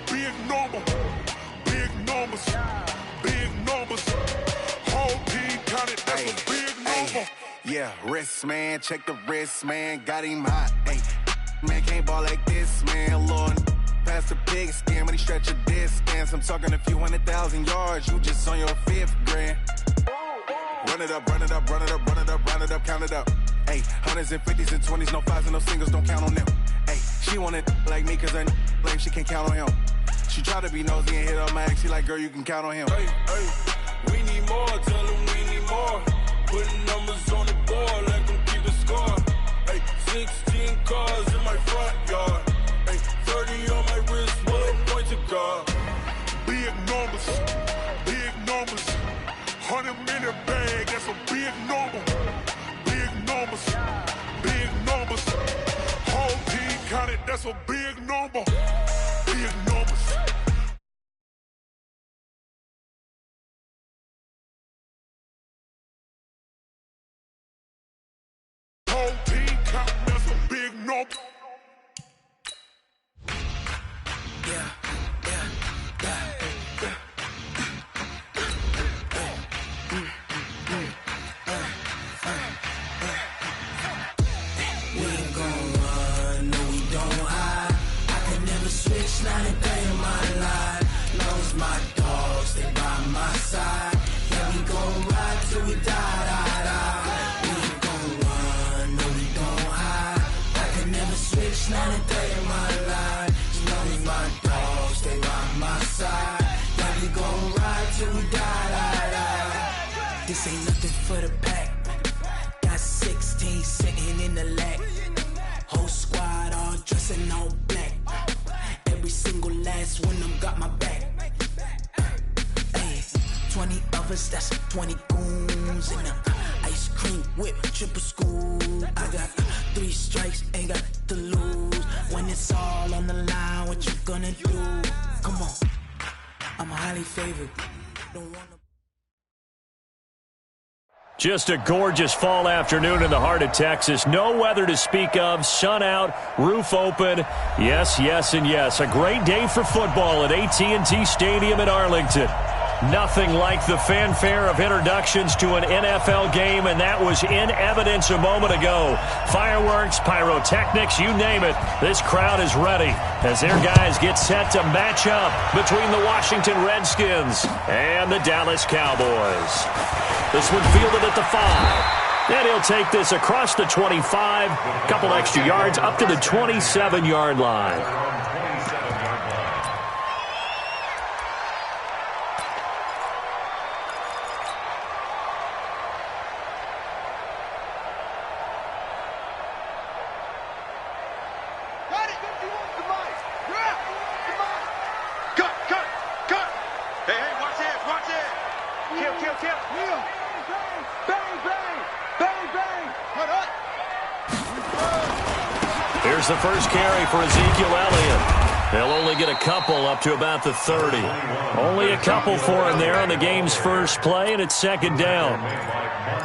big number. Big numbers. Big numbers. Whole team counted, that's a big number. Yeah, wrist, man. Check the wrist, man. Got him hot. Ay, man, can't ball like this, man. Lord, past the pig skin when he stretch a distance. I'm talking a few 100,000 yards. You just on your 5th grand. Run it up, run it up, run it up, run it up, run it up, count it up. Ay, hundreds and 50s and 20s, no 5s and no singles, don't count on them. Ay, she want it like me cause her lame, she can't count on him. She try to be nosy and hit up my ex, she like, girl, you can count on him. Hey, hey, we need more, tell them we need more. Putting numbers on the board, let them keep the score. Hey, 16 cars in my front yard. Hey, 30 on my wrist, bullet point to God. Big numbers, big numbers. 100-minute bag, that's a big number. Big numbers, big numbers. Whole team counted, that's a big number. Big numbers. Whole team counted, that's a big number. Yeah. Not a day in my life. Lost my dogs, they by my side. Yeah, we gon' ride till we die. We ain't gon' run, no, we don't hide. I can never switch, not a day in my life. Lost my dogs, they by my side. Yeah, we gon' ride till we die. This ain't nothing for the pack. Got 16 sitting in the lag. Whole squad all dressing all black. Every single last one of them got my back. Hey, 20 of us, that's 20 goons in a ice cream whip, triple school. I got 3 strikes, ain't got to lose. When it's all on the line, what you gonna do? Come on, I'm highly favored. Don't wanna. Just a gorgeous fall afternoon in the heart of Texas. No weather to speak of. Sun out, roof open. Yes, yes, and yes. A great day for football at AT&T Stadium in Arlington. Nothing like the fanfare of introductions to an NFL game, and that was in evidence a moment ago. Fireworks, pyrotechnics, you name it. This crowd is ready as their guys get set to match up between the Washington Redskins and the Dallas Cowboys. This one fielded at the 5. And he'll take this across the 25, couple extra yards up to the 27-yard line. Here's the first carry for Ezekiel Elliott. They'll only get a couple up to about the 30. Only a couple for him there on the game's first play, and it's second down.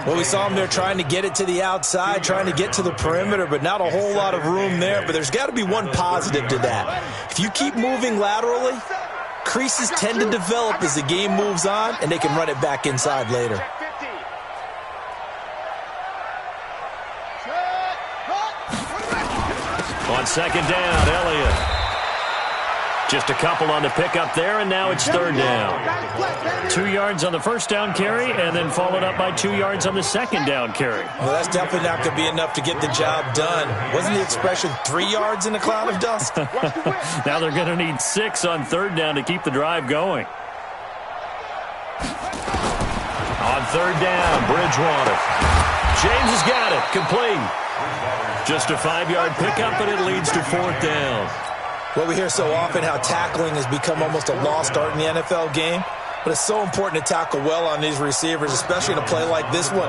Well, we saw him there trying to get it to the outside, trying to get to the perimeter, but not a whole lot of room there. But there's got to be one positive to that. If you keep moving laterally, creases tend to develop as the game moves on, and they can run it back inside later. On second down, Elliott. Just a couple on the pickup there, and now it's third down. 2 yards on the first down carry, and then followed up by 2 yards on the second down carry. Well, that's definitely not going to be enough to get the job done. Wasn't the expression 3 yards in a cloud of dust? Now they're going to need 6 on third down to keep the drive going. On third down, Bridgewater. James has got it, complete. Just a 5-yard pickup, and it leads to fourth down. Well, we hear so often how tackling has become almost a lost art in the NFL game, but it's so important to tackle well on these receivers, especially in a play like this one.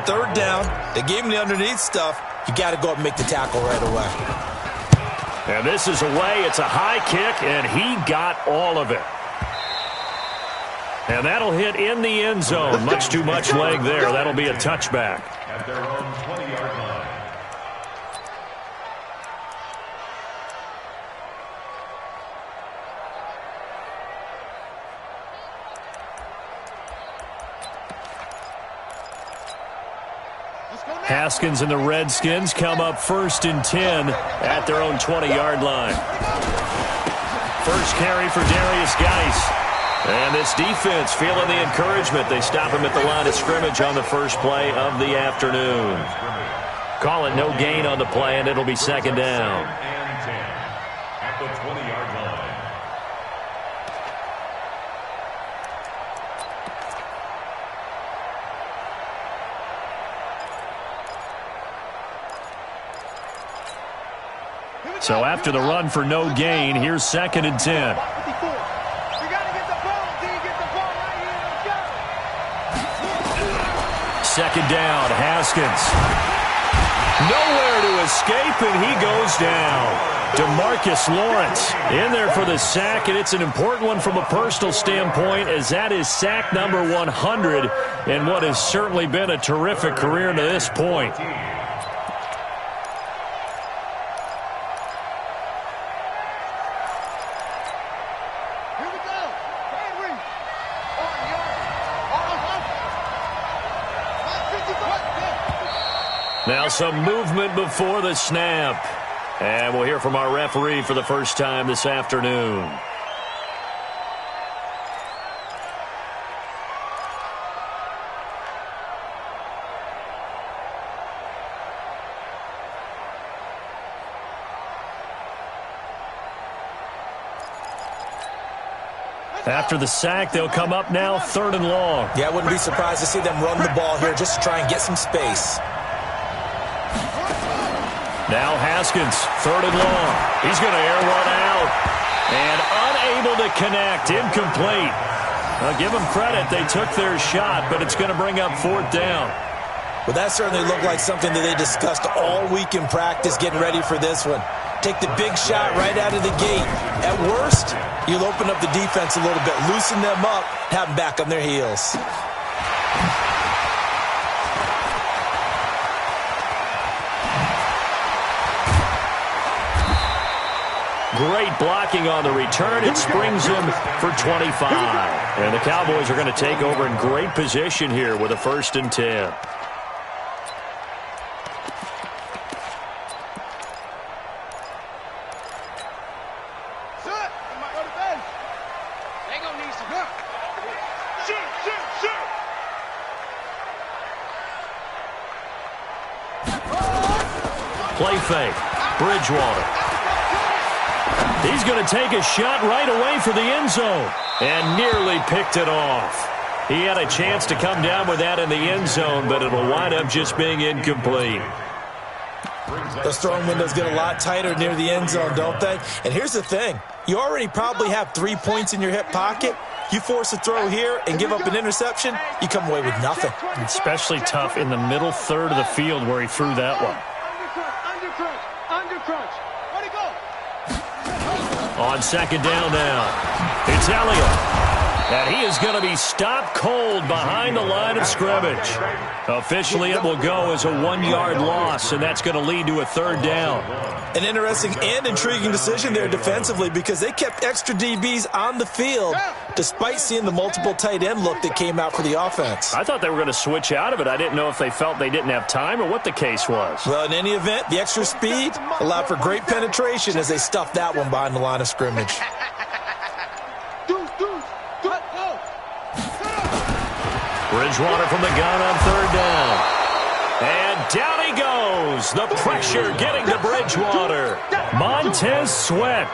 Third down, they gave him the underneath stuff. You got to go up and make the tackle right away. And this is away. It's a high kick, and he got all of it. And that'll hit in the end zone. Much too much leg there. That'll be a touchback. At their own 20-yard line. Haskins and the Redskins come up 1st and 10 at their own 20-yard line. First carry for Darius Geis. And this defense feeling the encouragement. They stop him at the line of scrimmage on the first play of the afternoon. Call it no gain on the play, and it'll be 2nd down. And 10 at the 20-yard line. So after the run for no gain, here's 2nd and 10. Second down, Haskins. Nowhere to escape, and he goes down. DeMarcus Lawrence in there for the sack, and it's an important one from a personal standpoint, as that is sack number 100 in what has certainly been a terrific career to this point. Now some movement before the snap. And we'll hear from our referee for the first time this afternoon. After the sack, they'll come up now 3rd and long. Yeah, I wouldn't be surprised to see them run the ball here just to try and get some space. Now Haskins, 3rd and long. He's going to air one out. And unable to connect, incomplete. I'll give them credit. They took their shot, but it's going to bring up 4th down. Well, that certainly looked like something that they discussed all week in practice getting ready for this one. Take the big shot right out of the gate. At worst, you'll open up the defense a little bit, loosen them up, have them back on their heels. Great blocking on the return. It springs him for 25. And the Cowboys are going to take over in great position here with a 1st and 10. Play fake. Bridgewater. He's going to take a shot right away for the end zone. And nearly picked it off. He had a chance to come down with that in the end zone, but it'll wind up just being incomplete. Those throwing windows get a lot tighter near the end zone, don't they? And here's the thing. You already probably have 3 points in your hip pocket. You force a throw here and give up an interception, you come away with nothing. Especially tough in the middle third of the field where he threw that one. Under crunch. Where'd he go? On 2nd down now, it's Elliott. And he is going to be stopped cold behind the line of scrimmage. Officially, it will go as a 1-yard loss, and that's going to lead to a 3rd down. An interesting and intriguing decision there defensively because they kept extra DBs on the field despite seeing the multiple tight end look that came out for the offense. I thought they were going to switch out of it. I didn't know if they felt they didn't have time or what the case was. Well, in any event, the extra speed allowed for great penetration as they stuffed that one behind the line of scrimmage. Bridgewater from the gun on 3rd down. And down he goes. The pressure getting to Bridgewater. Montez Sweat.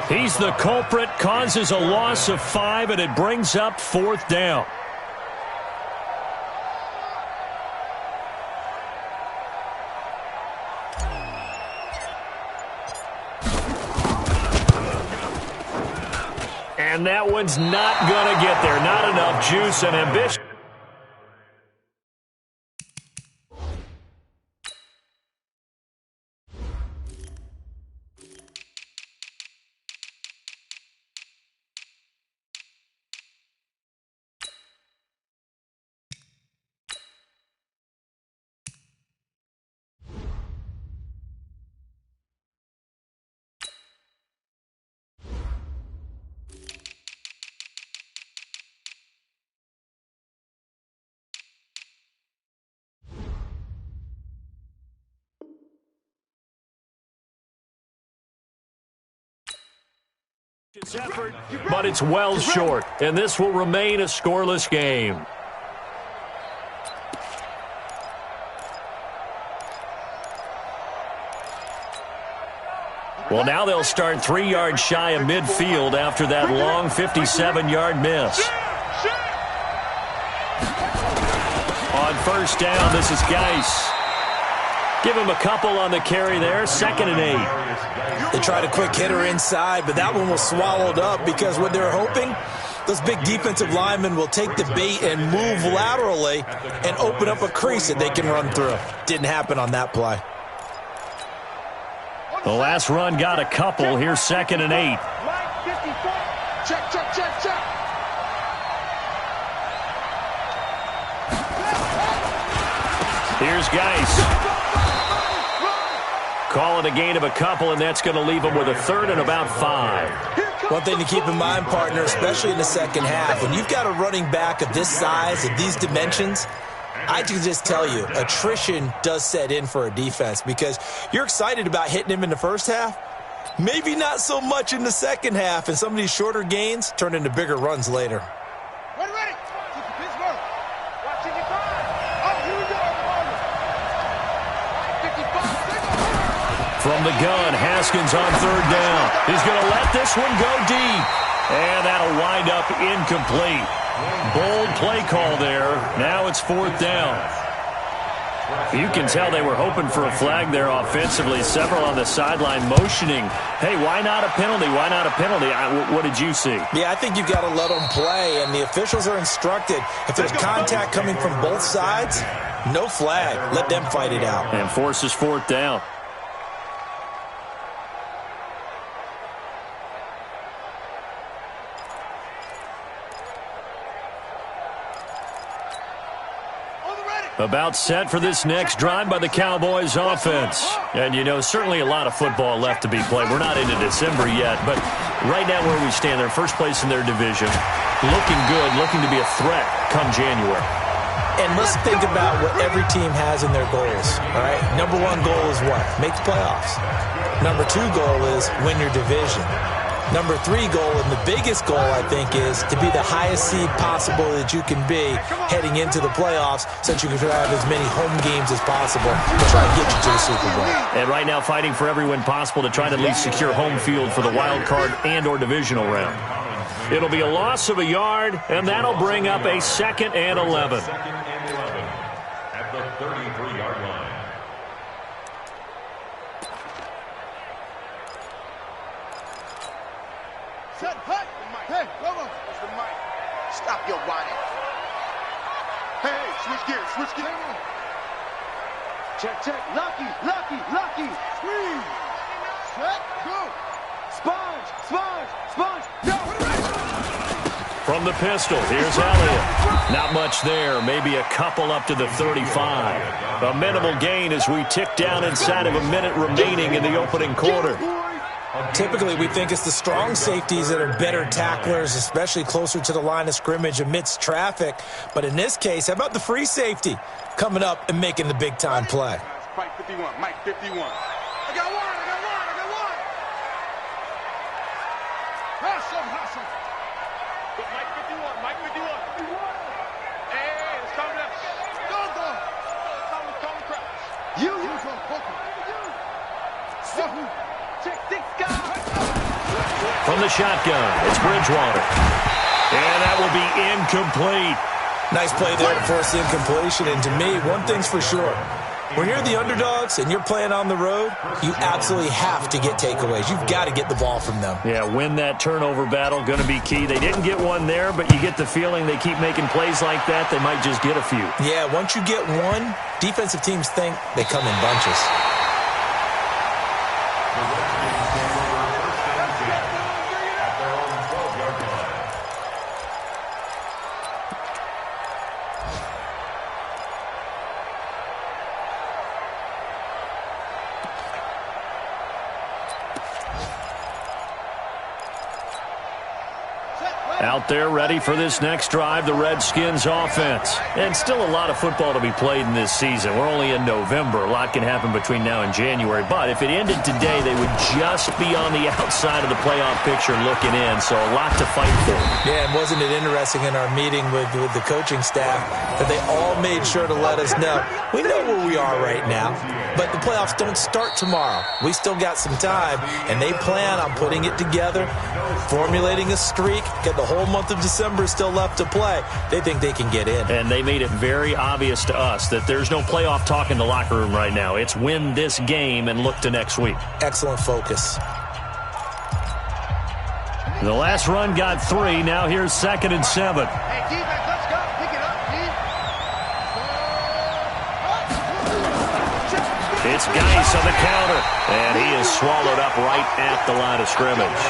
He's the culprit, causes a loss of 5, and it brings up 4th down. And that one's not going to get there. Not enough juice and ambition. Effort, but it's well short, and this will remain a scoreless game. Well, now they'll start 3 yards shy of midfield after that long 57-yard miss. On first down, this is Geis. Give him a couple on the carry there, 2nd and 8. They tried a quick hitter inside, but that one was swallowed up because what they're hoping, those big defensive linemen will take the bait and move laterally and open up a crease that they can run through. Didn't happen on that play. The last run got a couple. Here's 2nd and 8. Check, check, check, check. Here's Geis. Call it a gain of a couple, and that's going to leave them with a 3rd and about 5. One thing to keep in mind, partner, especially in the second half, when you've got a running back of this size, of these dimensions, I can just tell you, attrition does set in for a defense because you're excited about hitting him in the first half, maybe not so much in the second half, and some of these shorter gains turn into bigger runs later. Ready. Pittsburgh. Watch it, oh, here we go. 55. From the gun, Haskins on 3rd down. He's going to let this one go deep. And that'll wind up incomplete. Bold play call there. Now it's 4th down. You can tell they were hoping for a flag there offensively. Several on the sideline motioning. Hey, why not a penalty? Why not a penalty? What did you see? Yeah, I think you've got to let them play, and the officials are instructed. If there's contact coming from both sides, no flag. Let them fight it out. And forces 4th down. About set for this next drive by the Cowboys offense. And, you know, certainly a lot of football left to be played. We're not into December yet, but right now where we stand, they're first place in their division. Looking good, looking to be a threat come January. And let's think about what every team has in their goals, all right? Number 1 goal is what? Make the playoffs. Number 2 goal is win your division. Number 3 goal, and the biggest goal, I think, is to be the highest seed possible that you can be heading into the playoffs so that you can have as many home games as possible to try to get you to the Super Bowl. And right now fighting for every win possible to try to at least secure home field for the wild card and or divisional round. It'll be a loss of a yard, and that'll bring up a 2nd and 11. At the 33-yard line. Set, hut. Hey, Romo. Where's the mic? Stop your whining. Hey, switch gears, switch gears. Check, check. Lucky. Squeeze. Set, go. Sponge. Go. From the pistol, here's Elliott. Not much there, maybe a couple up to the 35. A minimal gain as we tick down inside of a minute remaining in the opening quarter. Typically, we think it's the strong safeties that are better tacklers, especially closer to the line of scrimmage amidst traffic. But in this case, how about the free safety coming up and making the big-time play? Mike 51, Mike 51. I got one. Hustle. Mike 51. Hey, it's coming up. Go. Come crash. You go. From the shotgun, it's Bridgewater. And that will be incomplete. Nice play there to force the incompletion. And to me, one thing's for sure. When you're the underdogs and you're playing on the road, you absolutely have to get takeaways. You've got to get the ball from them. Yeah, win that turnover battle, going to be key. They didn't get one there, but you get the feeling they keep making plays like that, they might just get a few. Yeah, once you get one, defensive teams think they come in bunches. Set, Out there ready for this next drive, the Redskins offense. And still a lot of football to be played in this season. We're only in November. A lot can happen between now and January. But if it ended today, they would just be on the outside of the playoff picture looking in. So a lot to fight for. Yeah, and wasn't it interesting in our meeting with the coaching staff that they all made sure to let us know, we know where we are right now, but the playoffs don't start tomorrow. We still got some time, and they plan on putting it together, formulating a streak, get the whole month of December still left to play. They think they can get in. And they made it very obvious to us that there's no playoff talk in the locker room right now. It's win this game and look to next week. Excellent focus. The last run got 3. Now here's 2nd and 7. Hey, defense, let's go. Pick it up, D. It's Geis on the counter, and he is swallowed up right at the line of scrimmage.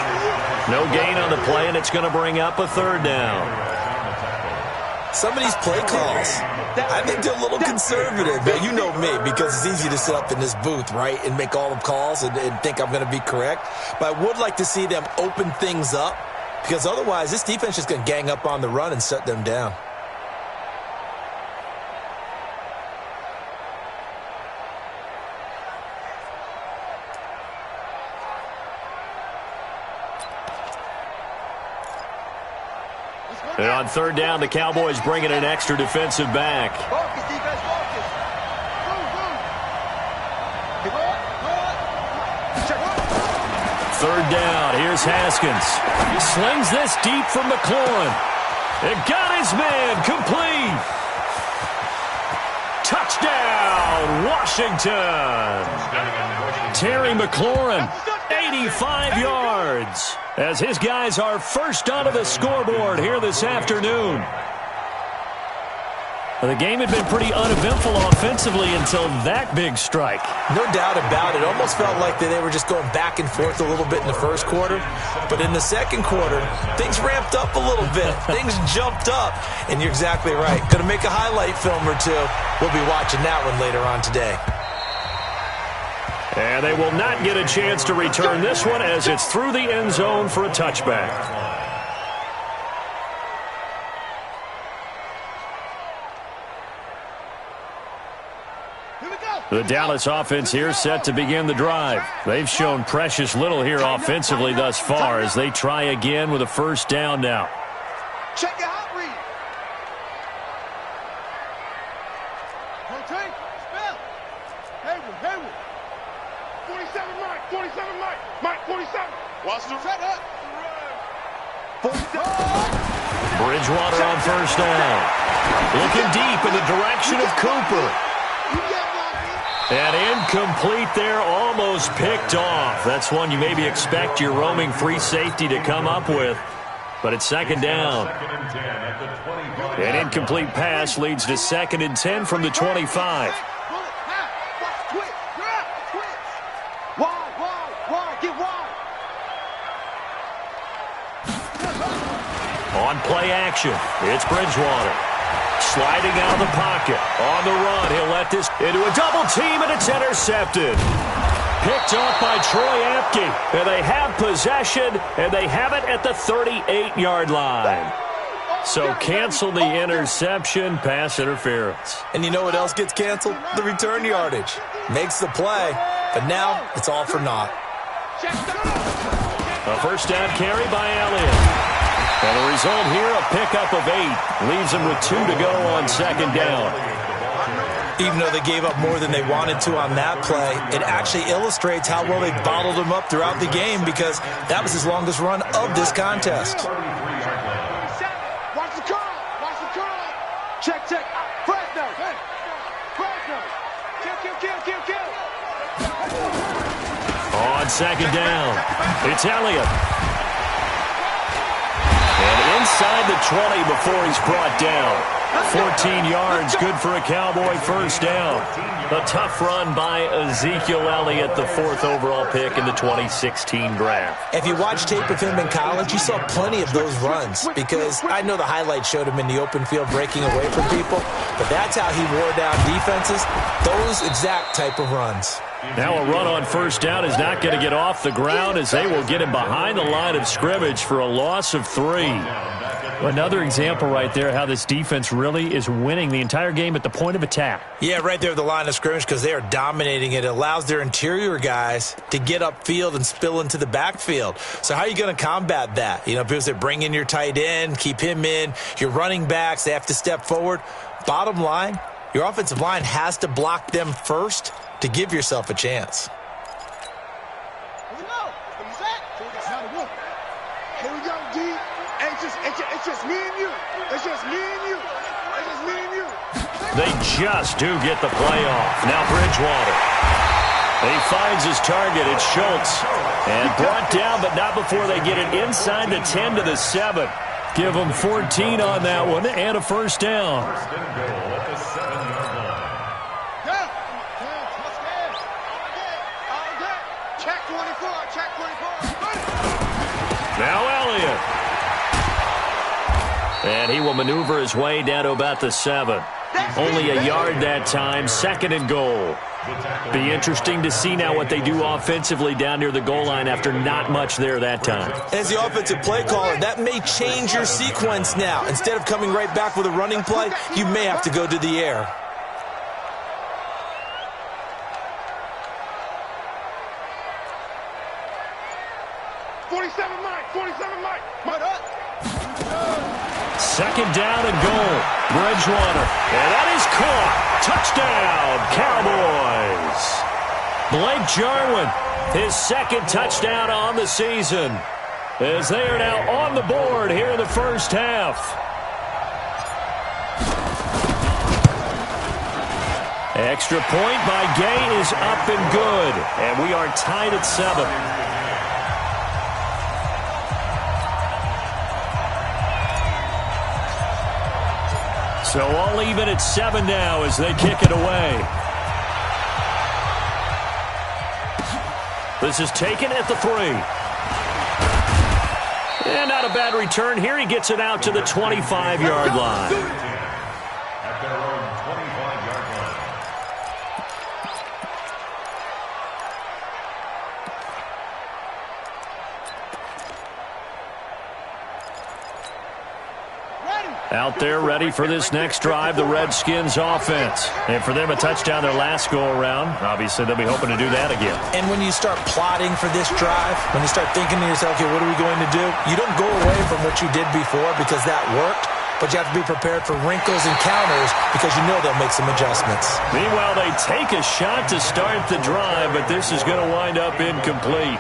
No gain on the play, and it's going to bring up a 3rd down. Some of these play calls, I think they're a little conservative. Now, you know me, because it's easy to sit up in this booth, right, and make all the calls and think I'm going to be correct. But I would like to see them open things up, because otherwise this defense is going to gang up on the run and shut them down. And on 3rd down, the Cowboys bring in an extra defensive back. Focus, defense, focus. Move. 3rd down, here's Haskins. He slings this deep from McLaurin. It got his man complete. Touchdown, Washington. Terry McLaurin, 85 yards. As his guys are first onto the scoreboard here this afternoon. The game had been pretty uneventful offensively until that big strike. No doubt about it. Almost felt like they were just going back and forth a little bit in the first quarter. But in the second quarter, things ramped up a little bit. Things jumped up. And you're exactly right. Going to make a highlight film or two. We'll be watching that one later on today. And they will not get a chance to return this one as it's through the end zone for a touchback. The Dallas offense here set to begin the drive. They've shown precious little here offensively thus far as they try again with a 1st down now. Check your hot read. Rotate. Spell. Hayward. 47 Mike. Mike, 47. Watch the set up. 47. Bridgewater on 1st down. Looking deep in the direction of Cooper. And incomplete there, almost picked off. That's one you maybe expect your roaming free safety to come up with. But it's 2nd down. An incomplete pass leads to 2nd and 10 from the 25. On play action, it's Bridgewater. Sliding out of the pocket. On the run, he'll let this into a double team, and it's intercepted. Picked off by Troy Apke. And they have possession, and they have it at the 38-yard line. So cancel the interception, pass interference. And you know what else gets canceled? The return yardage. Makes the play, but now it's all for naught. A 1st down carry by Elliott. And the result here, a pickup of 8. Leaves them with 2 to go on 2nd down. Even though they gave up more than they wanted to on that play, it actually illustrates how well they bottled him up throughout the game because that was his longest run of this contest. Watch the curl. Check. Fresno. Kill. On 2nd down, it's Elliott. And inside the 20 before he's brought down. 14 yards, good for a Cowboy 1st down. A tough run by Ezekiel Elliott, the 4th overall pick in the 2016 draft. If you watch tape of him in college, you saw plenty of those runs because I know the highlights showed him in the open field breaking away from people, but that's how he wore down defenses, those exact type of runs. Now a run on first down is not going to get off the ground as they will get him behind the line of scrimmage for a loss of 3. Another example right there how this defense really is winning the entire game at the point of attack. Yeah, right there at the line of scrimmage because they are dominating it. It allows their interior guys to get upfield and spill into the backfield. So how are you going to combat that? You know, people say bring in your tight end, keep him in. Your running backs, they have to step forward. Bottom line, your offensive line has to block them first to give yourself a chance. Here we go. Set. Here we go, D. It's just me and you. It's just me and you. It's just me and you. They just do get the play off. Now Bridgewater. He finds his target. It's Schultz. And brought down, but not before they get it inside the 10 to the 7. Give them 14 on that one and a first down. First and goal at the 7-yard line. Check 24. Check 24. Now Elliott. And he will maneuver his way down to about the 7. Only a yard that time, 2nd and goal. Be interesting to see now what they do offensively down near the goal line after not much there that time. As the offensive play caller, that may change your sequence now. Instead of coming right back with a running play, you may have to go to the air. Second down and goal. Bridgewater. And that is caught. Touchdown, Cowboys. Blake Jarwin, his 2nd touchdown on the season, as they are now on the board here in the first half. Extra point by Gay is up and good. And we are tied at 7. So all even at 7 now as they kick it away. This is taken at the 3. And not a bad return here. He gets it out to the 25-yard line. At their own 25-yard line. Out there ready for this next drive, the Redskins offense. And for them, a touchdown their last go-around. Obviously, they'll be hoping to do that again. And when you start plotting for this drive, when you start thinking to yourself, okay, what are we going to do? You don't go away from what you did before because that worked, but you have to be prepared for wrinkles and counters because you know they'll make some adjustments. Meanwhile, they take a shot to start the drive, but this is going to wind up incomplete.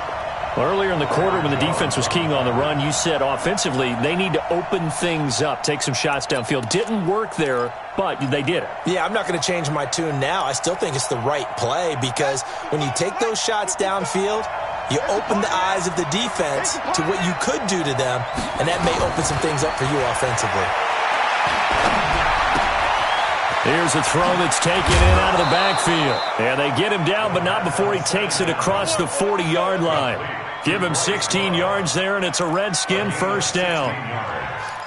Earlier in the quarter when the defense was keying on the run, you said offensively they need to open things up, take some shots downfield. Didn't work there, but they did it. Yeah, I'm not going to change my tune now. I still think it's the right play because when you take those shots downfield, you open the eyes of the defense to what you could do to them, and that may open some things up for you offensively. Here's a throw that's taken in out of the backfield. And they get him down, but not before he takes it across the 40-yard line. Give him 16 yards there, and it's a Redskin first down.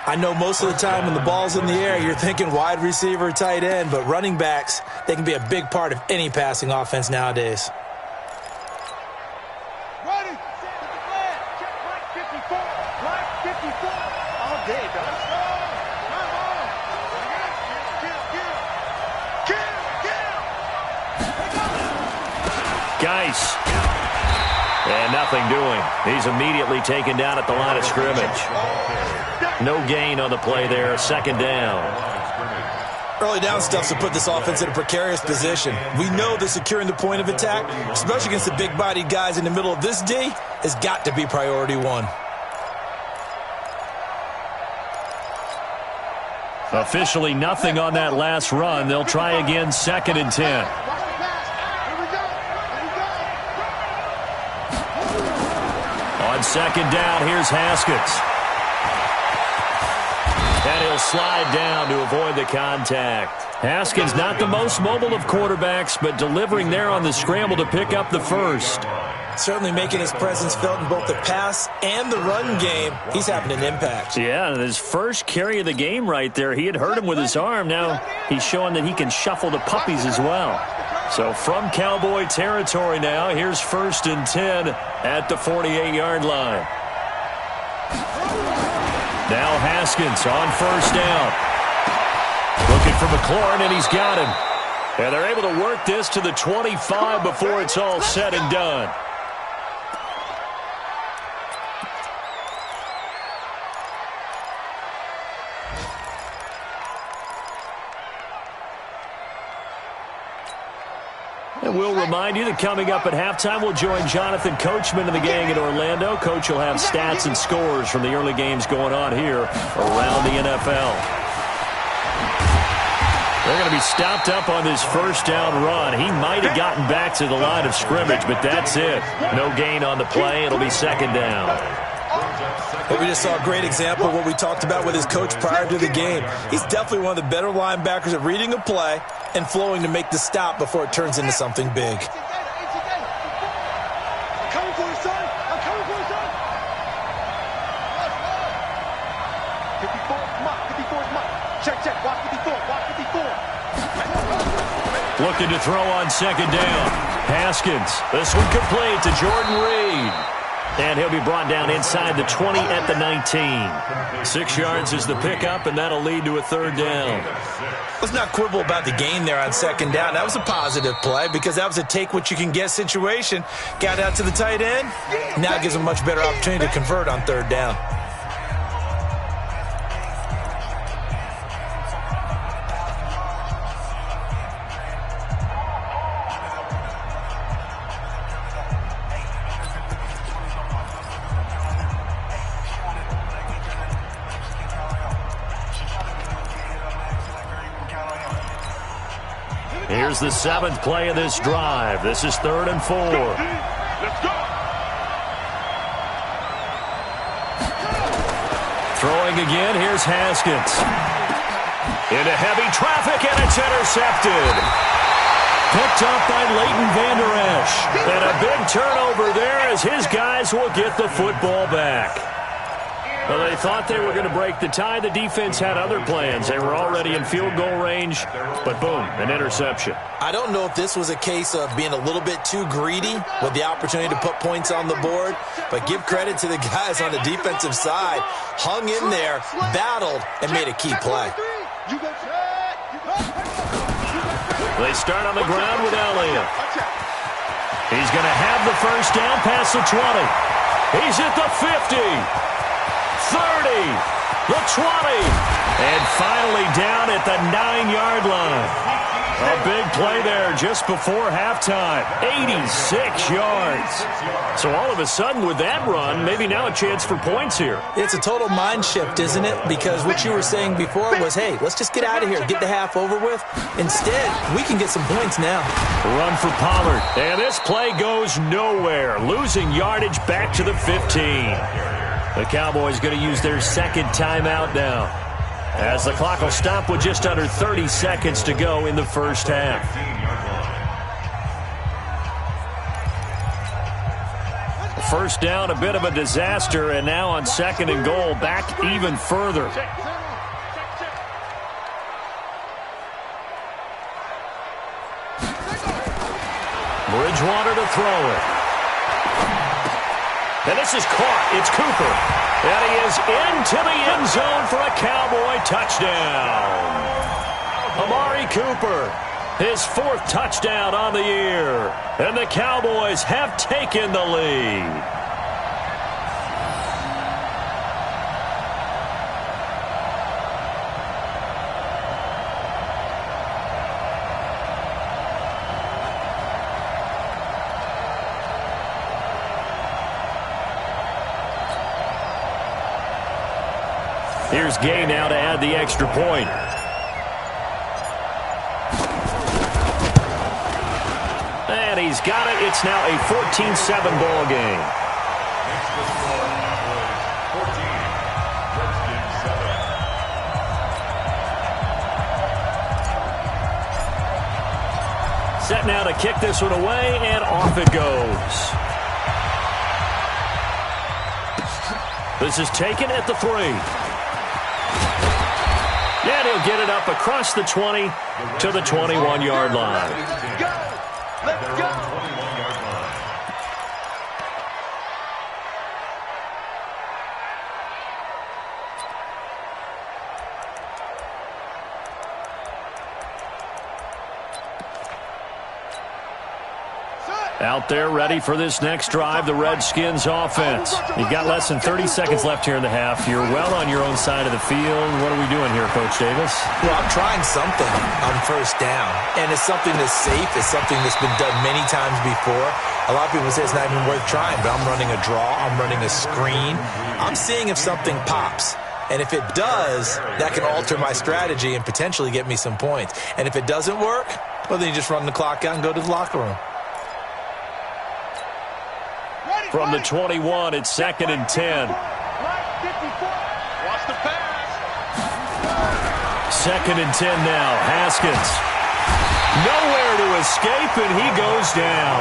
I know most of the time when the ball's in the air, you're thinking wide receiver, tight end, but running backs, they can be a big part of any passing offense nowadays. Ready. Check right 54. Right 54. All day, dog. Geis. And nothing doing. He's immediately taken down at the line of scrimmage. No gain on the play there. 2nd down. Early down stuff to put this offense in a precarious position. We know that securing the point of attack, especially against the big-bodied guys in the middle of this D, has got to be priority 1. Officially nothing on that last run. They'll try again 2nd and 10. On 2nd down, here's Haskins. And he'll slide down to avoid the contact. Haskins not the most mobile of quarterbacks, but delivering there on the scramble to pick up the first. Certainly making his presence felt in both the pass and the run game. He's having an impact. Yeah, his first carry of the game right there. He had hurt him with his arm. Now he's showing that he can shuffle the puppies as well. So from Cowboy territory now, here's 1st and 10 at the 48-yard line. Now Haskins on 1st down. Looking for McLaurin, and he's got him. And they're able to work this to the 25 before it's all said and done. And we'll remind you that coming up at halftime, we'll join Jonathan Coachman and the gang in Orlando. Coach will have stats and scores from the early games going on here around the NFL. They're going to be stopped up on this 1st down run. He might have gotten back to the line of scrimmage, but that's it. No gain on the play. It'll be 2nd down. But we just saw a great example of what we talked about with his coach prior to the game. He's definitely one of the better linebackers at reading a play and flowing to make the stop before it turns into something big. I'm coming for you, son. I'm coming for you, son. 54, come on. 54 is mine. Check. Watch 54. Watch 54. Looking to throw on 2nd down. Haskins. This one complete to Jordan Reed. And he'll be brought down inside the 20 at the 19. 6 yards is the pickup, and that'll lead to a 3rd down. Let's not quibble about the gain there on 2nd down. That was a positive play because that was a take-what-you-can-get situation. Got out to the tight end. Now it gives him a much better opportunity to convert on 3rd down. Here's the 7th play of this drive. This is 3rd and 4. Let's go. Throwing again, here's Haskins. Into heavy traffic, and it's intercepted. Picked up by Leighton Vander Esch. And a big turnover there as his guys will get the football back. Well, they thought they were going to break the tie. The defense had other plans. They were already in field goal range, but boom, an interception. I don't know if this was a case of being a little bit too greedy with the opportunity to put points on the board, but give credit to the guys on the defensive side. Hung in there, battled, and made a key play. They start on the ground with Elliott. He's going to have the 1st down past the 20. He's at the 50. 30, the 20, and finally down at the 9-yard line. A big play there just before halftime, 86 yards. So all of a sudden with that run, maybe now a chance for points here. It's a total mind shift, isn't it? Because what you were saying before was, hey, let's just get out of here, get the half over with. Instead, we can get some points now. Run for Pollard, and this play goes nowhere, losing yardage back to the 15. The Cowboys going to use their 2nd timeout now, as the clock will stop with just under 30 seconds to go in the 1st half. First down, a bit of a disaster, and now on 2nd and goal, back even further. Bridgewater to throw it. And this is caught. It's Cooper. And he is into the end zone for a Cowboy touchdown. Amari Cooper, his 4th touchdown on the year. And the Cowboys have taken the lead. Here's Gay now to add the extra point. And he's got it. It's now a 14-7 ball game. Set now to kick this one away, and off it goes. This is taken at the 3. And he'll get it up across the 20 to the 21-yard line. Let's go. 21-yard line. Out there ready for this next drive, the Redskins offense. You've got less than 30 seconds left here in the half. You're well on your own side of the field. What are we doing here, Coach Davis? Well, I'm trying something on first down, and it's something that's safe. It's something that's been done many times before. A lot of people say it's not even worth trying, but I'm running a draw. I'm running a screen. I'm seeing if something pops. And if it does, that can alter my strategy and potentially get me some points. And if it doesn't work, well, then you just run the clock out and go to the locker room. From the 21, it's 2nd and 10. Watch the pass. 2nd and 10 now. Haskins. Nowhere to escape, and he goes down.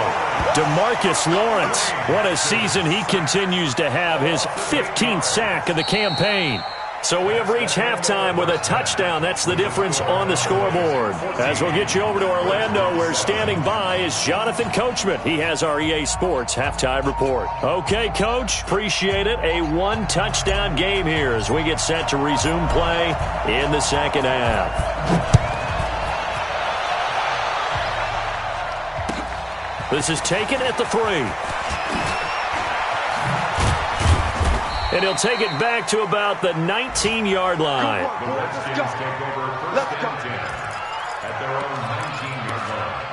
DeMarcus Lawrence. What a season he continues to have. His 15th sack of the campaign. So we have reached halftime with a touchdown. That's the difference on the scoreboard. As we'll get you over to Orlando, where standing by is Jonathan Coachman. He has our EA Sports halftime report. Okay, Coach, appreciate it. A one-touchdown game here as we get set to resume play in the second half. This is taken at the 3. And he'll take it back to about the 19-yard line. The Redskins take over 1st and 10 at their own 19-yard line.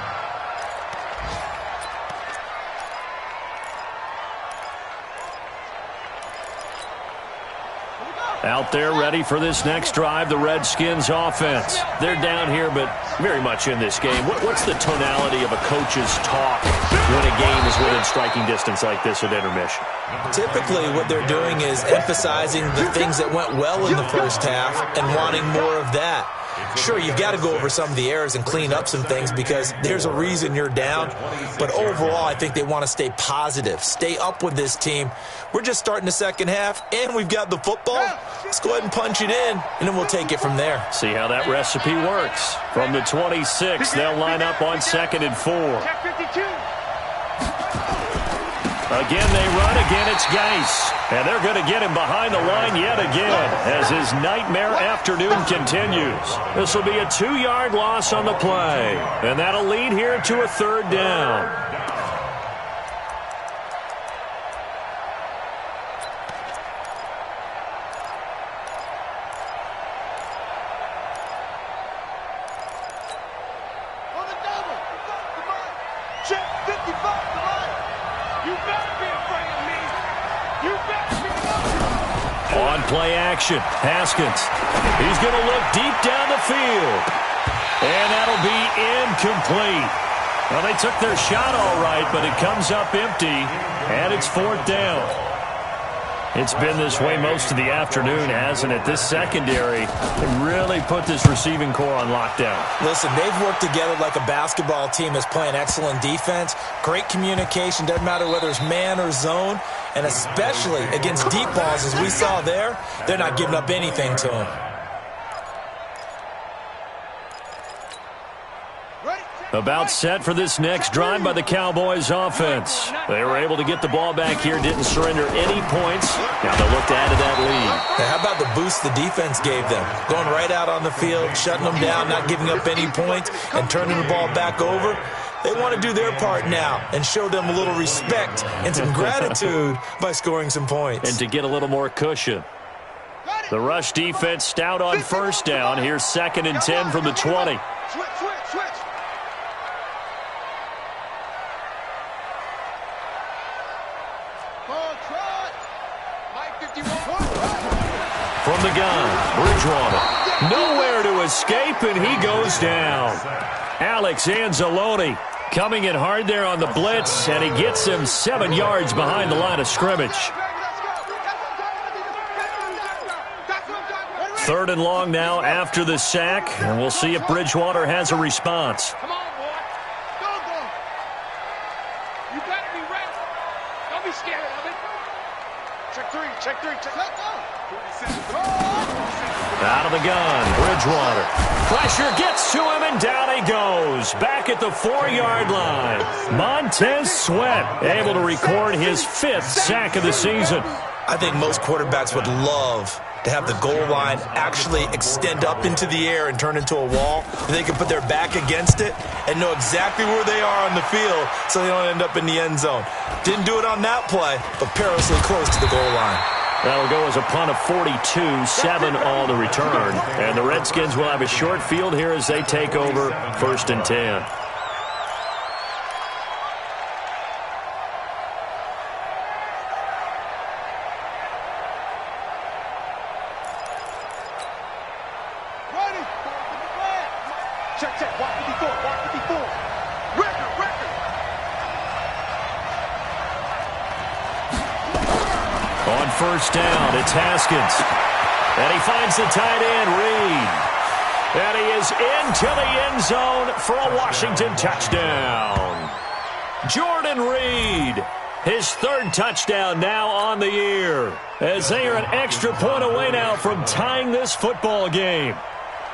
Out there ready for this next drive, the Redskins offense. They're down here, but very much in this game. What's the tonality of a coach's talk when a game is within striking distance like this at intermission? Typically, what they're doing is emphasizing the things that went well in the first half and wanting more of that. Sure, you've got to go over some of the errors and clean up some things because there's a reason you're down. But overall, I think they want to stay positive, stay up with this team. We're just starting the second half, and we've got the football. Let's go ahead and punch it in, and then we'll take it from there. See how that recipe works. From the 26, they'll line up on 2nd and 4. Again, they run. Again, it's Geis. And they're going to get him behind the line yet again as his nightmare afternoon continues. This will be a 2-yard loss on the play. And that'll lead here to a 3rd down. On play action, Haskins. He's going to look deep down the field. And that'll be incomplete. Well, they took their shot all right, but it comes up empty, and it's 4th down. It's been this way most of the afternoon, hasn't it? This secondary really put this receiving core on lockdown. Listen, they've worked together like a basketball team that's playing excellent defense. Great communication, doesn't matter whether it's man or zone. And especially against deep balls, as we saw there, they're not giving up anything to them. About set for this next drive by the Cowboys offense. They were able to get the ball back here, didn't surrender any points. Now they'll look to add to that lead. Now, how about the boost the defense gave them? Going right out on the field, shutting them down, not giving up any points, and turning the ball back over. They want to do their part now and show them a little respect and some gratitude by scoring some points. And to get a little more cushion. The rush defense stout on first down. Here's 2nd and 10 from the 20. Switch. From the gun, Bridgewater. Nowhere to escape, and he goes down. Alex Anzalone coming in hard there on the blitz, and he gets him 7 yards behind the line of scrimmage. 3rd and long now after the sack, and we'll see if Bridgewater has a response. Come on, boy. Go. You better be ready. Don't be scared of it. Check three. Out of the gun, Bridgewater. Pressure gets to him, and down he goes. Back at the 4-yard line. Montez Sweat able to record his 5th sack of the season. I think most quarterbacks would love to have the goal line actually extend up into the air and turn into a wall. They can put their back against it and know exactly where they are on the field so they don't end up in the end zone. Didn't do it on that play, but perilously close to the goal line. That'll go as a punt of 42, 7 on the return. And the Redskins will have a short field here as they take over 1st and 10. Check, watch 54, watch 54. Record. On 1st down, it's Haskins. And he finds the tight end, Reed. And he is into the end zone for a Washington touchdown. Jordan Reed, his 3rd touchdown now on the year, as they are an extra point away now from tying this football game.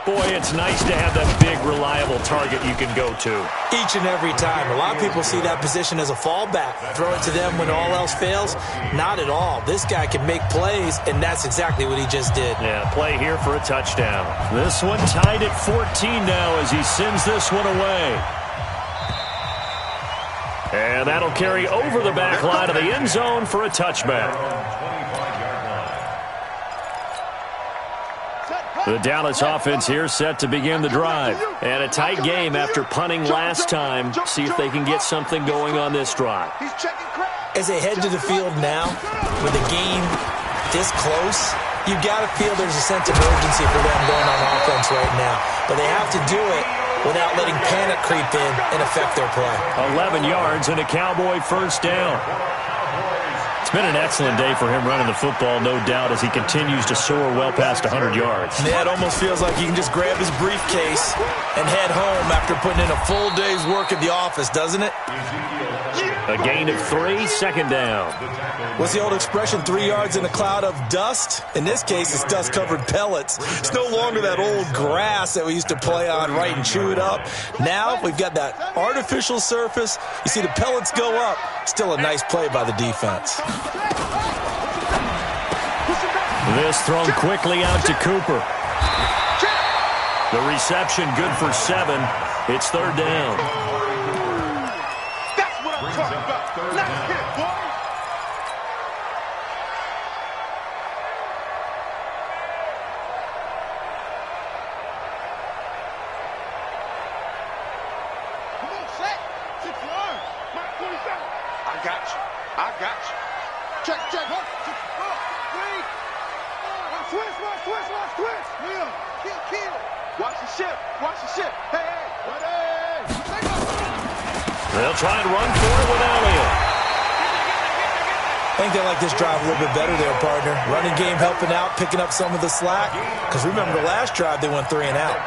Boy, it's nice to have that big, reliable target you can go to. Each and every time. A lot of people see that position as a fallback. Throw it to them when all else fails. Not at all. This guy can make plays, and that's exactly what he just did. Yeah, play here for a touchdown. This one tied at 14 now as he sends this one away. And that'll carry over the back line of the end zone for a touchback. The Dallas offense here set to begin the drive. And a tight game after punting last time. See if they can get something going on this drive. As they head to the field now, with the game this close, you've got to feel there's a sense of urgency for them going on offense right now. But they have to do it without letting panic creep in and affect their play. 11 yards and a Cowboy 1st down. It's been an excellent day for him running the football, no doubt, as he continues to soar well past 100 yards. Yeah, it almost feels like he can just grab his briefcase and head home after putting in a full day's work at the office, doesn't it? A gain of 3, 2nd down. What's the old expression, 3 yards in a cloud of dust? In this case, it's dust-covered pellets. It's no longer that old grass that we used to play on, right, and chew it up. Now we've got that artificial surface. You see the pellets go up. Still a nice play by the defense. This thrown quickly out to Cooper. The reception good for 7. It's 3rd down. Talking about. Let's hit, boy. Come on, set. 6 yards. Mark 27. I got you. Check. Hold. 6, 4, 3. Switch. Kill. Watch the ship. Hey. Ready. They'll try and run for it with Elliott. I think they like this drive a little bit better there, partner. Running game helping out, picking up some of the slack. Because remember the last drive, they went 3 and out.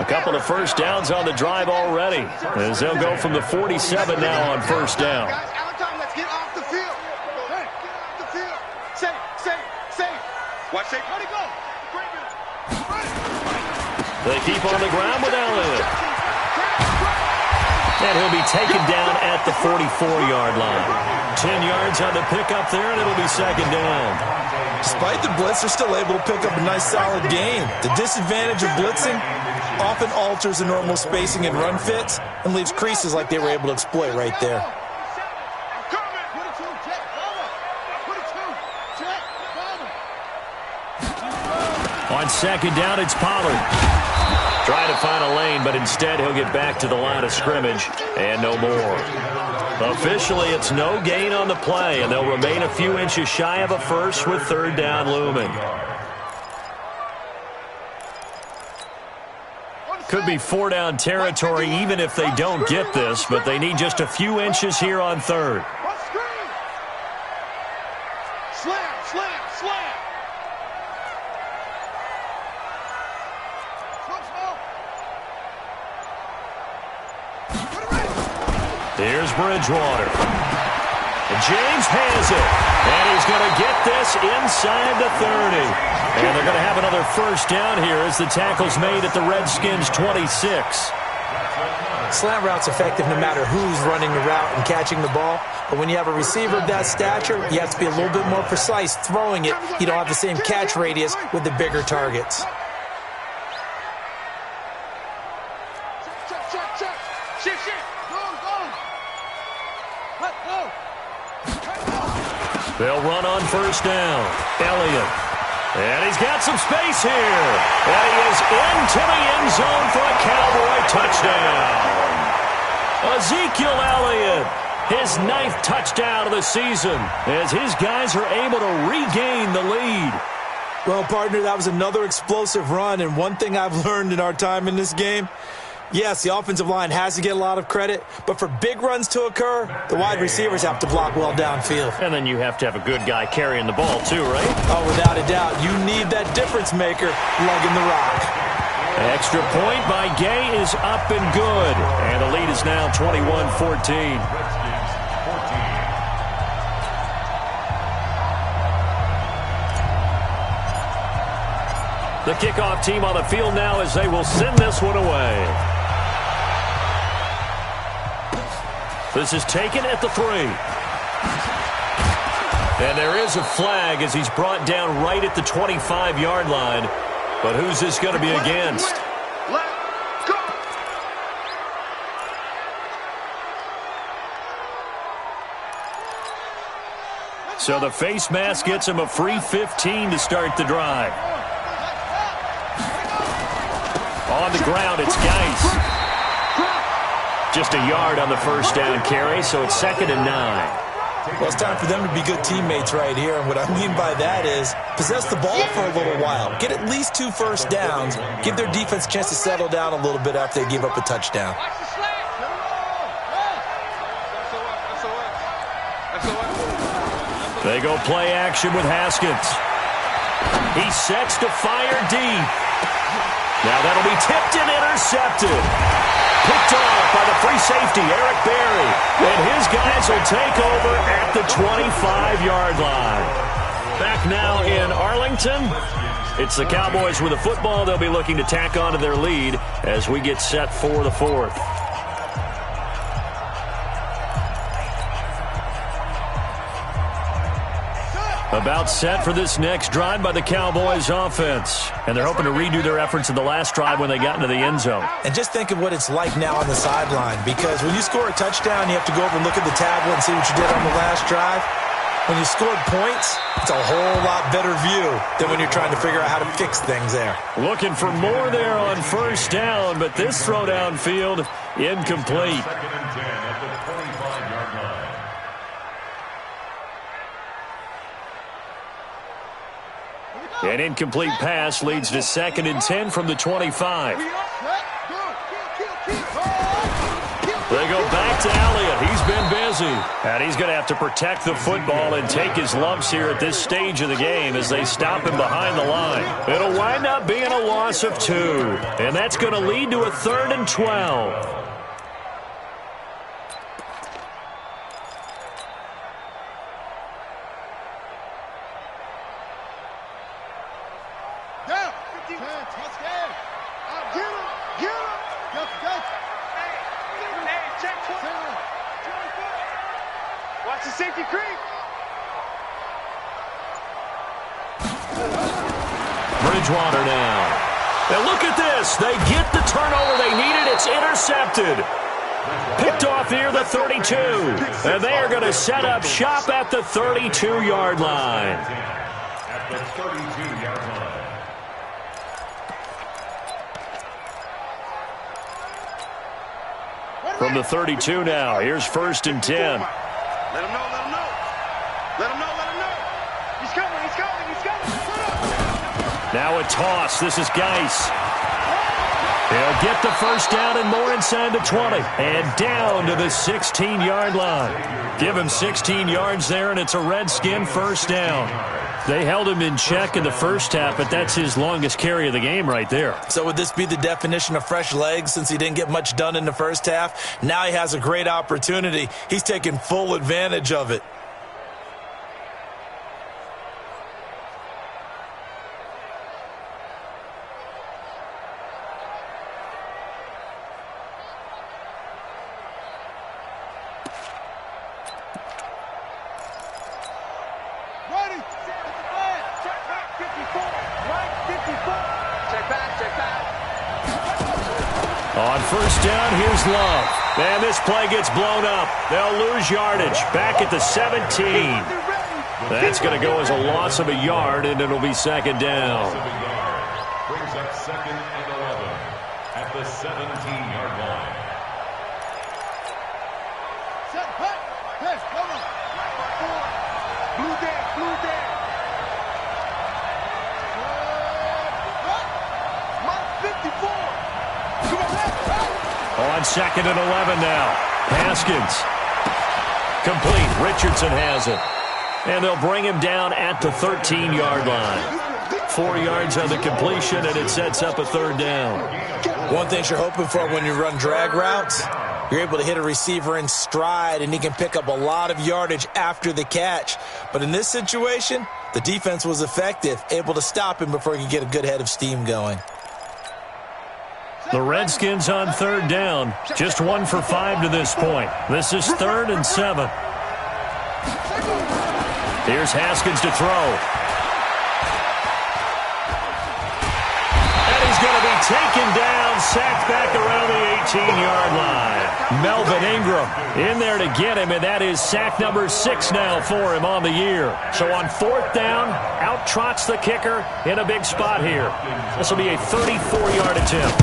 A couple of 1st downs on the drive already, as they'll go from the 47 now on 1st down. Guys, Allentown, let's get off the field. Hey, get off the field. Safe. Watch safe. Let it go. They keep on the ground with Elliott. And he'll be taken down at the 44-yard line. 10 yards on the pickup there, and it'll be 2nd down. Despite the blitz, they're still able to pick up a nice, solid gain. The disadvantage of blitzing often alters the normal spacing and run fits and leaves creases like they were able to exploit right there. On 2nd down, it's Pollard. Trying to find a lane, but instead he'll get back to the line of scrimmage and no more. Officially, it's no gain on the play, and they'll remain a few inches shy of a first with 3rd down looming. Could be 4-down territory even if they don't get this, but they need just a few inches here on 3rd. Slam. Here's Bridgewater. And James has it. And he's going to get this inside the 30. And they're going to have another first down here as the tackle's made at the Redskins' 26. Slant route's effective no matter who's running the route and catching the ball. But when you have a receiver of that stature, you have to be a little bit more precise throwing it. You don't have the same catch radius with the bigger targets. They'll run on first down. Elliott. And he's got some space here. And he is into the end zone for a Cowboy touchdown. Ezekiel Elliott, his 9th touchdown of the season, as his guys are able to regain the lead. Well, partner, that was another explosive run, and one thing I've learned in our time in this game, yes, the offensive line has to get a lot of credit, but for big runs to occur, the wide receivers have to block well downfield. And then you have to have a good guy carrying the ball too, right? Oh, without a doubt. You need that difference maker lugging the rock. Extra point by Gay is up and good. And the lead is now 21-14. The kickoff team on the field now as they will send this one away. This is taken at the 3. And there is a flag as he's brought down right at the 25-yard line. But who's this going to be against? Let's go. So the face mask gets him a free 15 to start the drive. On the ground, it's Geis. Just a yard on the first down carry, so it's 2nd and 9. Well, it's time for them to be good teammates right here. And what I mean by that is possess the ball for a little while. Get at least 2 first downs. Give their defense a chance to settle down a little bit after they give up a touchdown. They go play action with Haskins. He sets to fire deep. Now that'll be tipped and intercepted. Picked off by the free safety, Eric Berry. And his guys will take over at the 25-yard line. Back now in Arlington. It's the Cowboys with the football. They'll be looking to tack on to their lead as we get set for the 4th. About set for this next drive by the Cowboys offense. And they're hoping to redo their efforts in the last drive when they got into the end zone. And just think of what it's like now on the sideline, because when you score a touchdown, you have to go over and look at the tablet and see what you did on the last drive. When you scored points, it's a whole lot better view than when you're trying to figure out how to fix things there. Looking for more there on first down, but this throw downfield incomplete. 2nd and 10 at the 25-yard line. An incomplete pass leads to 2nd and 10 from the 25. They go back to Elliott. He's been busy. And he's going to have to protect the football and take his lumps here at this stage of the game as they stop him behind the line. It'll wind up being a loss of 2. And that's going to lead to a 3rd and 12. Watch the safety creep. Bridgewater now. And look at this. They get the turnover they needed. It's intercepted. Picked off near the 32. And they are going to set up shop at the 32-yard line. At the 32-yard line. From the 32 now, here's 1st and 10. Let him know, let him know. Let him know, let him know. He's coming, he's coming, he's coming. Now a toss. This is Geis. He'll get the first down and more inside the 20. And down to the 16-yard line. Give him 16 yards there, and it's a Redskin first down. They held him in check in the first half, but that's his longest carry of the game right there. So would this be the definition of fresh legs since he didn't get much done in the first half? Now he has a great opportunity. He's taking full advantage of it. On first down, here's Love. And this play gets blown up. They'll lose yardage. Back at the 17. That's going to go as a loss of a yard, and it'll be second down. Brings up 2nd and 11 at the 17-yard line. Hey, come on. Blue day, blue day. Mark 54. On 2nd and 11 now. Haskins. Complete. Richardson has it. And they'll bring him down at the 13-yard line. 4 yards on the completion, and it sets up a third down. One thing you're hoping for when you run drag routes, you're able to hit a receiver in stride, and he can pick up a lot of yardage after the catch. But in this situation, the defense was effective, able to stop him before he could get a good head of steam going. The Redskins on third down. Just 1 for 5 to this point. This is 3rd and 7. Here's Haskins to throw. And he's going to be taken down, sacked back around the 18-yard line. Melvin Ingram in there to get him, and that is sack number 6 now for him on the year. So on 4th down, out trots the kicker in a big spot here. This will be a 34-yard attempt.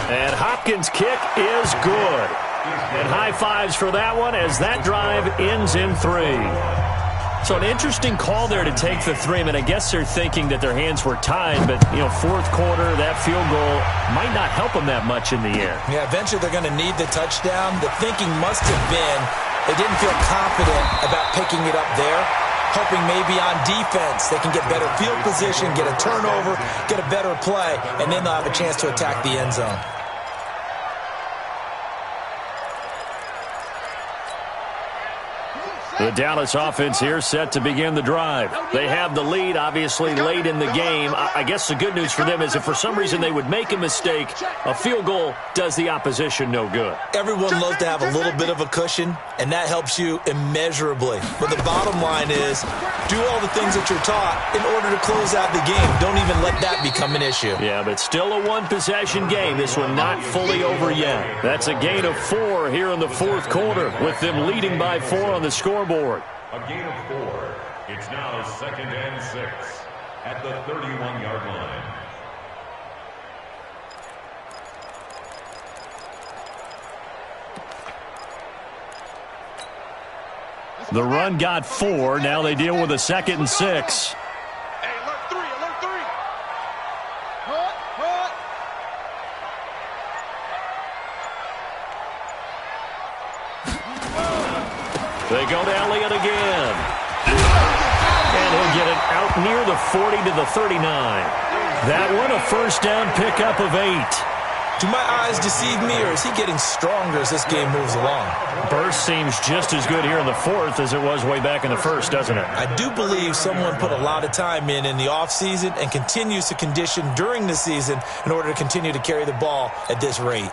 And Hopkins' kick is good. And high fives for that one as that drive ends in 3. So an interesting call there to take the 3. I mean, I guess they're thinking that their hands were tied, but, you know, 4th quarter, that field goal might not help them that much in the end. Yeah, eventually they're going to need the touchdown. The thinking must have been they didn't feel confident about picking it up there, hoping maybe on defense they can get better field position, get a turnover, get a better play, and then they'll have a chance to attack the end zone. The Dallas offense here set to begin the drive. They have the lead, obviously, late in the game. I guess the good news for them is if for some reason they would make a mistake, a field goal does the opposition no good. Everyone loves to have a little bit of a cushion, and that helps you immeasurably. But the bottom line is do all the things that you're taught in order to close out the game. Don't even let that become an issue. Yeah, but still a one-possession game. This one not fully over yet. That's a gain of 4 here in the 4th quarter with them leading by 4 on the scoreboard. A gain of 4. It's now 2nd and 6 at the 31-yard line. The run got 4. Now they deal with a 2nd and 6. Hey, alert 3, alert 3. They go to Elliott again. And he'll get it out near the 40 to the 39. That one a first down pickup of 8. Do my eyes deceive me, or is he getting stronger as this game moves along? Burst seems just as good here in the 4th as it was way back in the 1st, doesn't it? I do believe someone put a lot of time in the offseason and continues to condition during the season in order to continue to carry the ball at this rate.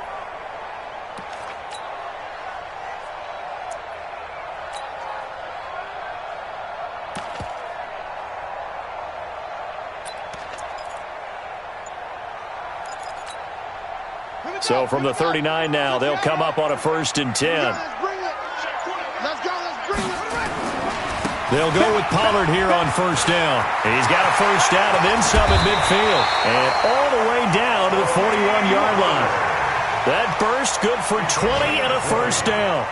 So from the 39 now, they'll come up on a 1st and 10. Let's bring it. Let's go, let's bring it. They'll go with Pollard here on 1st down. He's got a 1st down and then some at midfield. And all the way down to the 41-yard line. That burst good for 20 and a 1st down.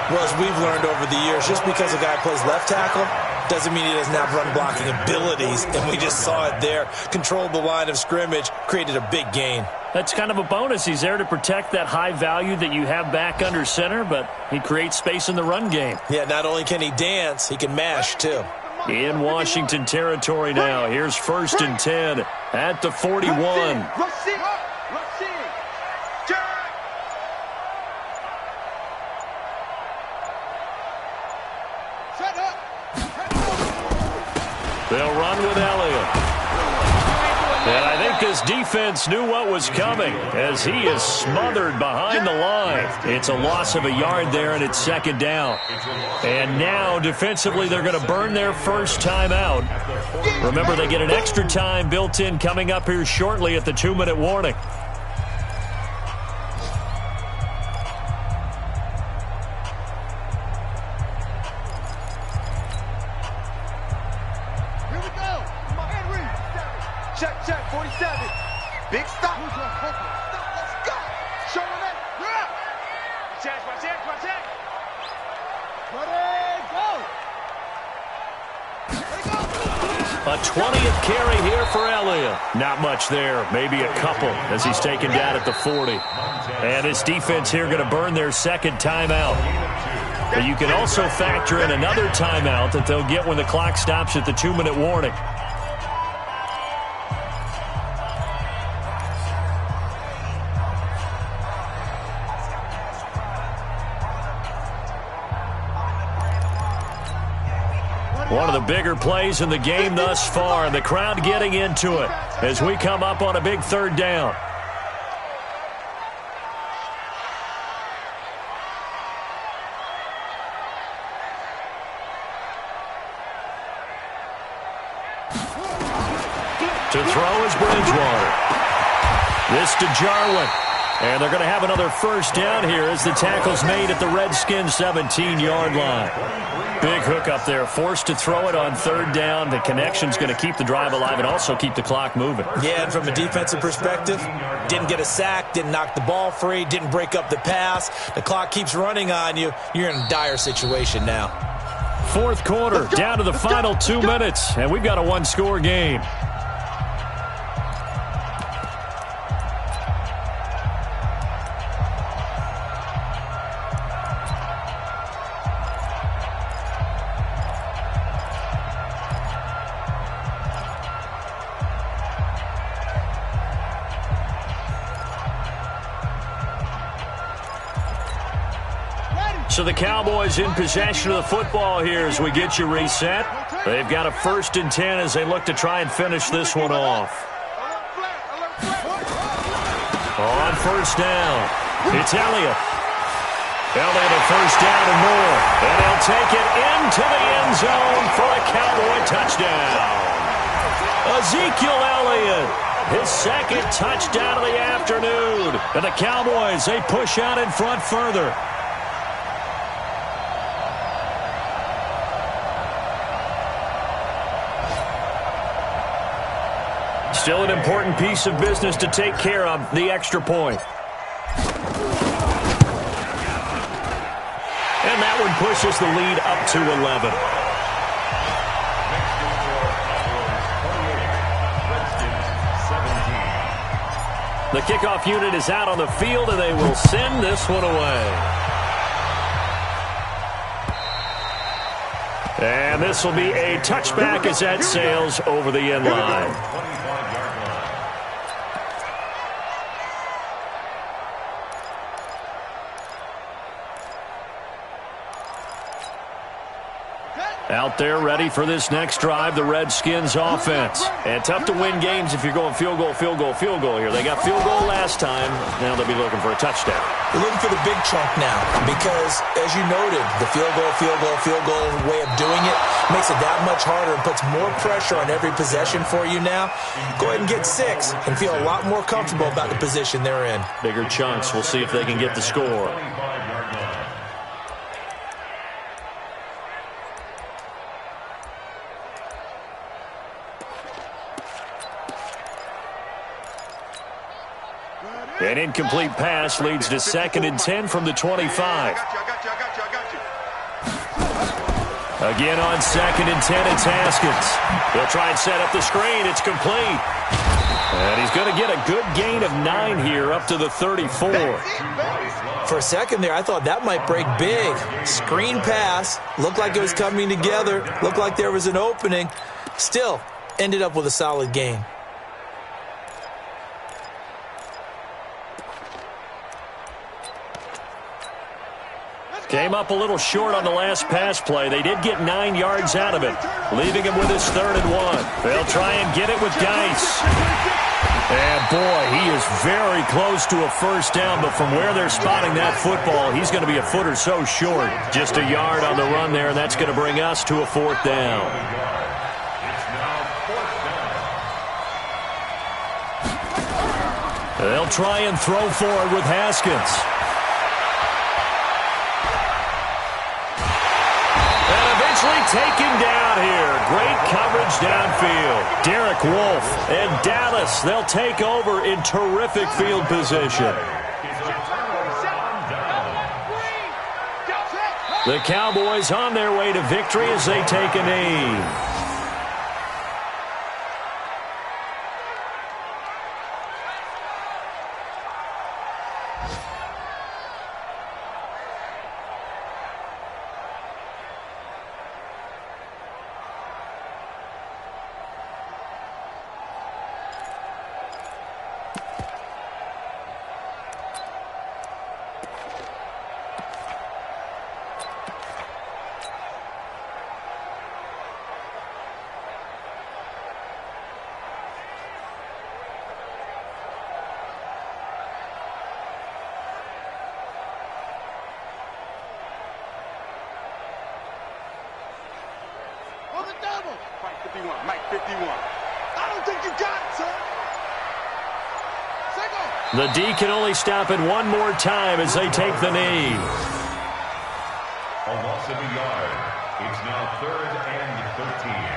Well, as we've learned over the years, just because a guy plays left tackle doesn't mean he doesn't have run blocking abilities. And we just saw it there. Controlled the line of scrimmage, created a big gain. That's kind of a bonus. He's there to protect that high value that you have back under center, but he creates space in the run game. Yeah, not only can he dance, he can mash, too. In Washington territory now. Here's 1st and 10 at the 41. Rush in. They'll run with Elliott. And I think this defense knew what was coming as he is smothered behind the line. It's a loss of a yard there, and it's 2nd down. And now, defensively, they're going to burn their first time out. Remember, they get an extra time built in coming up here shortly at the 2-minute warning. Check, 47. Big stop. Let's go. Showing it. Check. Ready, go. A 20th carry here for Elliott. Not much there, maybe a couple as he's taken down at the 40. And this defense here going to burn their second timeout. But you can also factor in another timeout that they'll get when the clock stops at the 2-minute warning. One of the bigger plays in the game thus far, and the crowd getting into it as we come up on a big third down. To throw is Bridgewater. This to Jarwin. And they're going to have another first down here as the tackle's made at the Redskins' 17-yard line. Big hook up there, forced to throw it on third down. The connection's going to keep the drive alive and also keep the clock moving. Yeah, and from a defensive perspective, didn't get a sack, didn't knock the ball free, didn't break up the pass. The clock keeps running on you. You're in a dire situation now. Fourth quarter, down to the final 2 minutes, and we've got a one-score game. So the Cowboys in possession of the football here as we get you reset. They've got a 1st and 10 as they look to try and finish this one off. On first down, it's Elliott. Elliott a first down and more. And he'll take it into the end zone for a Cowboy touchdown. Ezekiel Elliott, his second touchdown of the afternoon. And the Cowboys, they push out in front further. Still an important piece of business to take care of, the extra point. And that one pushes the lead up to 11. The kickoff unit is out on the field, and they will send this one away. And this will be a touchback as that sails over the end line. Out there ready for this next drive, the Redskins offense. And tough to win games if you're going field goal here. They got field goal last time. Now they'll be looking for a touchdown. They're looking for the big chunk now because, as you noted, the field goal way of doing it makes it that much harder and puts more pressure on every possession for you now. Go ahead and get 6 and feel a lot more comfortable about the position they're in. Bigger chunks. We'll see if they can get the score. An incomplete pass leads to 2nd and 10 from the 25. Again on 2nd and 10, it's Haskins. He'll try and set up the screen. It's complete. And he's going to get a good gain of 9 here up to the 34. For a second there, I thought that might break big. Screen pass. Looked like it was coming together. Looked like there was an opening. Still, ended up with a solid gain. Came up a little short on the last pass play. They did get 9 yards out of it, leaving him with his 3rd and 1. They'll try and get it with Geis. And, boy, he is very close to a first down, but from where they're spotting that football, he's going to be a foot or so short. Just a yard on the run there, and that's going to bring us to a 4th down. They'll try and throw forward with Haskins. take him down here. Great coverage downfield. Derek Wolfe and Dallas, they'll take over in terrific field position. The Cowboys on their way to victory as they take a knee. Mike 51. I don't think you got it, son. The D can only stop it one more time as they take the knee. A loss of a yard. It's now 3rd and 13.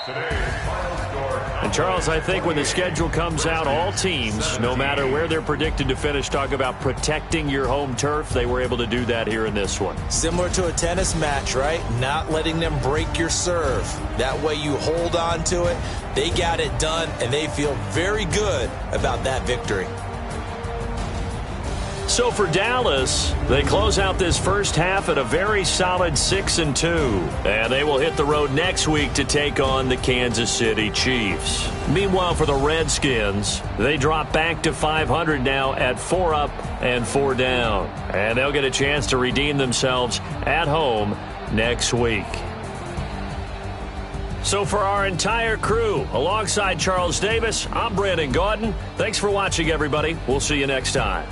Today's final score. And Charles, I think when the schedule comes out, all teams, no matter where they're predicted to finish, talk about protecting your home turf. They were able to do that here in this one. Similar to a tennis match, right? Not letting them break your serve. That way you hold on to it. They got it done, and they feel very good about that victory. So for Dallas, they close out this first half at a very solid 6-2. And they will hit the road next week to take on the Kansas City Chiefs. Meanwhile, for the Redskins, they drop back to 500 now at 4 up and 4 down. And they'll get a chance to redeem themselves at home next week. So for our entire crew, alongside Charles Davis, I'm Brandon Gaudin. Thanks for watching, everybody. We'll see you next time.